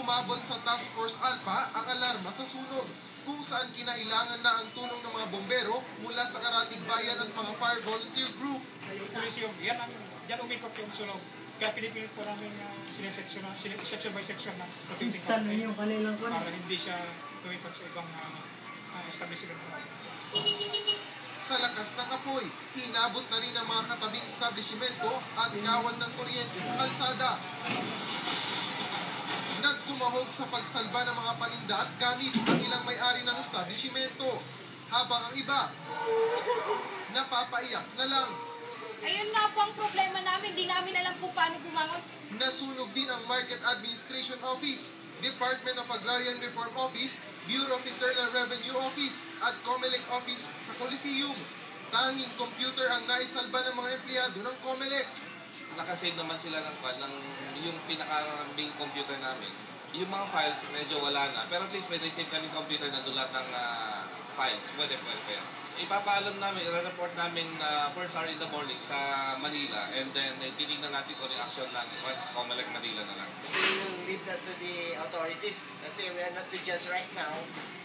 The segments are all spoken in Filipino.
umabot sa Task Force Alpha ang alarma sa sunog, kung saan kinailangan na ang tulong ng mga bombero mula sa Karatig Bayan at mga fire volunteer group. Yung pulis yung, yan umikot yung sunog. Kaya pinipilit po namin section by section na. Sistan yung kanilang kon. Para hindi siya tumipat sa ibang establishment. Sa lakas ng apoy, inabot na rin ang mga katabing establishmento at kawan ng kuryente sa kalsada. Nagtumahog sa pagsalba ng mga paninda at gamit ang ilang may-ari ng establishmento, habang ang iba napapaiyak na lang. Ayun nga po ang problema namin, di namin alam kung paano bumangon. Nasunog din ang Market Administration Office, Department of Agrarian Reform Office, Bureau of Internal Revenue Office at COMELEC Office sa Coliseum. Tanging computer ang naisalba ng mga empleyado ng COMELEC. Nakasave naman sila ng yung pinaka-main computer namin. Yung mga files, medyo wala na. Pero at least may save kami computer na doon lahat ng files. Pwede pa yan. Ipapaalam namin, i-report namin first hour in the morning sa Manila, and then tinignan natin kung reaction ng COMELEC Manila na lang. We will leave that to the authorities kasi we are not to judge right now.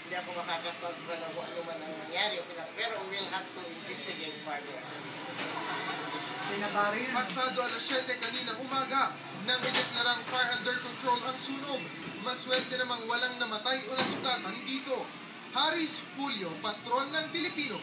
Hindi ako makakapag-ano man ang nangyari. Pero we will have to investigate further. Pasado alas 7 kaninang umaga, nang ideklarang fire under control ang sunog. Maswerte namang walang namatay o nasugatan dito. Haris Julio, Patrol ng Pilipino.